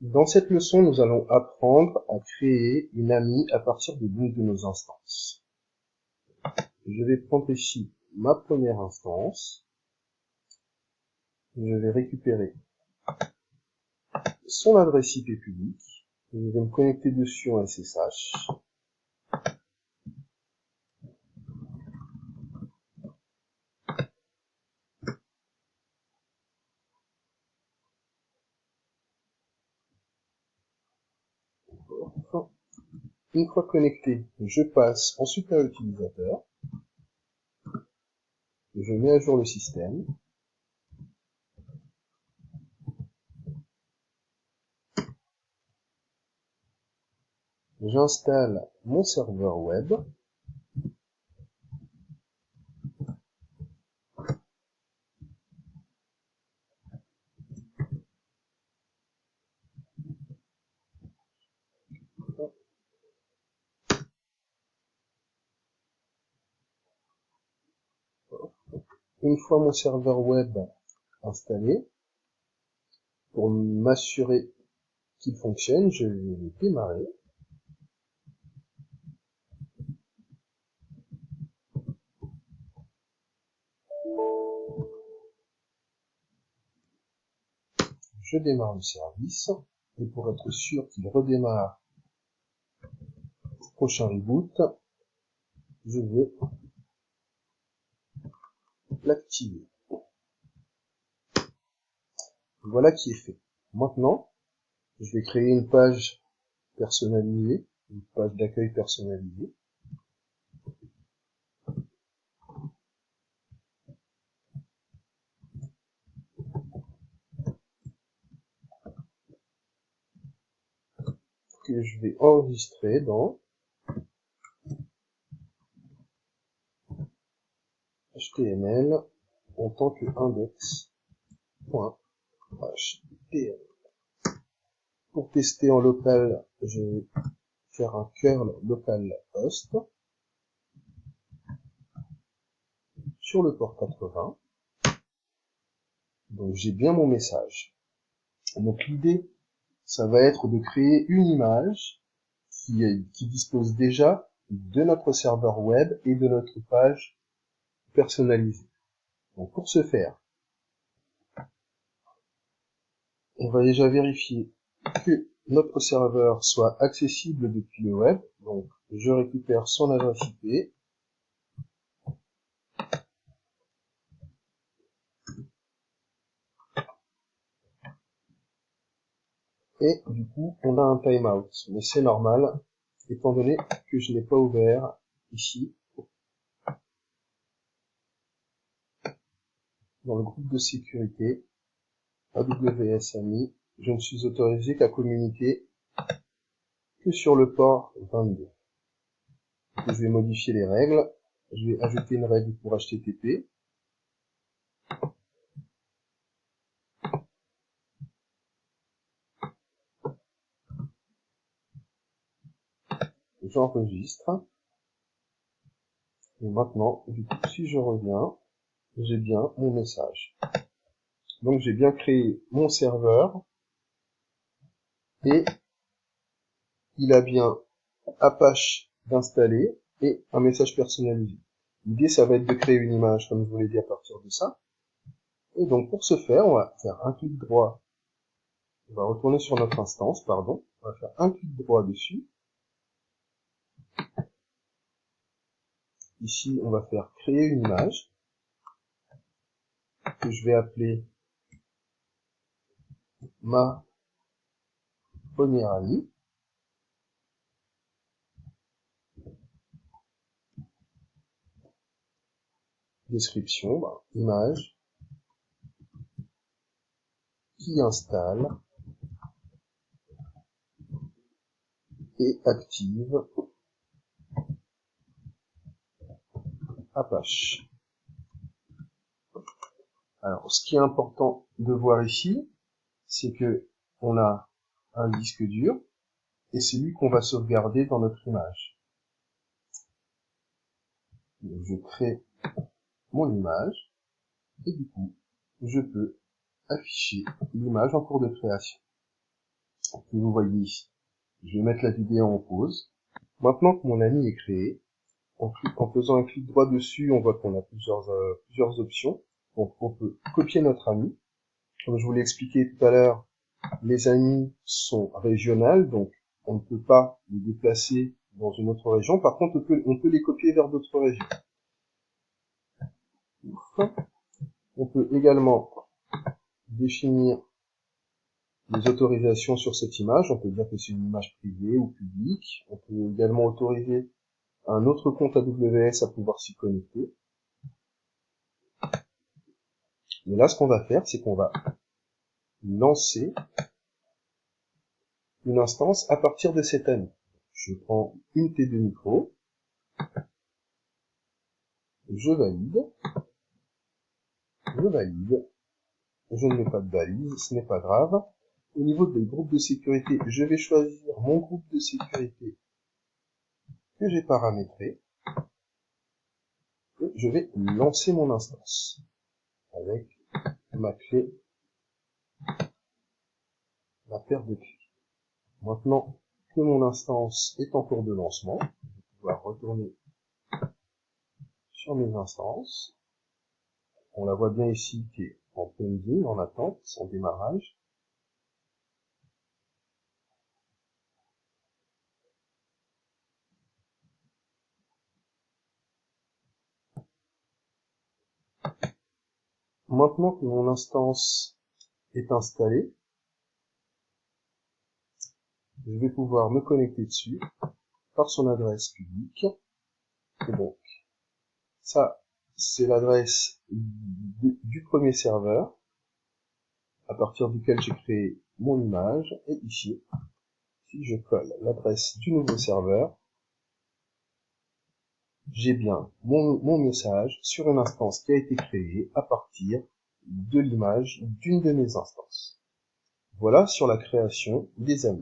Dans cette leçon, nous allons apprendre à créer une amie à partir de l'une de nos instances. Je vais prendre ici ma première instance. Je vais récupérer son adresse IP publique. Je vais me connecter dessus en SSH. Une fois connecté, je passe en super utilisateur. Je mets à jour le système. J'installe mon serveur web. Une fois mon serveur web installé, pour m'assurer qu'il fonctionne, je vais le démarrer. Je démarre le service, et pour être sûr qu'il redémarre au prochain reboot, je vais l'activer. Voilà qui est fait. Maintenant, je vais créer une page personnalisée, une page d'accueil personnalisée. Que je vais enregistrer dans HTML en tant que index.html. Pour tester en local, je vais faire un curl localhost sur le port 80. Donc j'ai bien mon message. Donc l'idée, ça va être de créer une image qui dispose déjà de notre serveur web et de notre page personnalisée. Donc pour ce faire, on va déjà vérifier que notre serveur soit accessible depuis le web. Donc je récupère son adresse IP. Et du coup, on a un timeout. Mais c'est normal, étant donné que je n'ai pas ouvert ici, dans le groupe de sécurité, AWS AMI, je ne suis autorisé qu'à communiquer que sur le port 22. Donc, je vais modifier les règles. Je vais ajouter une règle pour HTTP. J'enregistre. Et maintenant, du coup, si je reviens, j'ai bien mon message. Donc j'ai bien créé mon serveur et il a bien Apache d'installer et un message personnalisé. L'idée, ça va être de créer une image, comme je vous l'ai dit, à partir de ça. Et donc pour ce faire, on va faire un clic droit. On va retourner sur notre instance, pardon. On va faire un clic droit dessus. Ici, on va faire créer une image que je vais appeler ma première amie. Description, image qui installe et active Apache. Alors, ce qui est important de voir ici, c'est que on a un disque dur et c'est lui qu'on va sauvegarder dans notre image. Donc, je crée mon image et du coup, je peux afficher l'image en cours de création. que vous voyez ici. Je vais mettre la vidéo en pause. Maintenant que mon ami est créé, en faisant un clic droit dessus, on voit qu'on a plusieurs options. Donc on peut copier notre ami. Comme je vous l'ai expliqué tout à l'heure, les amis sont régionales, donc on ne peut pas les déplacer dans une autre région. Par contre, on peut les copier vers d'autres régions. On peut également définir les autorisations sur cette image. On peut dire que c'est une image privée ou publique. On peut également autoriser un autre compte AWS à pouvoir s'y connecter. Mais là, ce qu'on va faire, c'est qu'on va lancer une instance à partir de cet ami. Je prends une T2 micro, je valide, je ne mets pas de balise, ce n'est pas grave. Au niveau des groupes de sécurité, je vais choisir mon groupe de sécurité que j'ai paramétré. Et je vais lancer mon instance avec ma clé, ma paire de clés. Maintenant que mon instance est en cours de lancement, je vais pouvoir retourner sur mes instances. On la voit bien ici qui est en pending, en attente, son démarrage. Maintenant que mon instance est installée, je vais pouvoir me connecter dessus par son adresse publique. Et donc, ça, c'est l'adresse du premier serveur à partir duquel j'ai créé mon image. Et ici, si je colle l'adresse du nouveau serveur, j'ai bien mon message sur une instance qui a été créée à partir de l'image d'une de mes instances. Voilà sur la création des amis.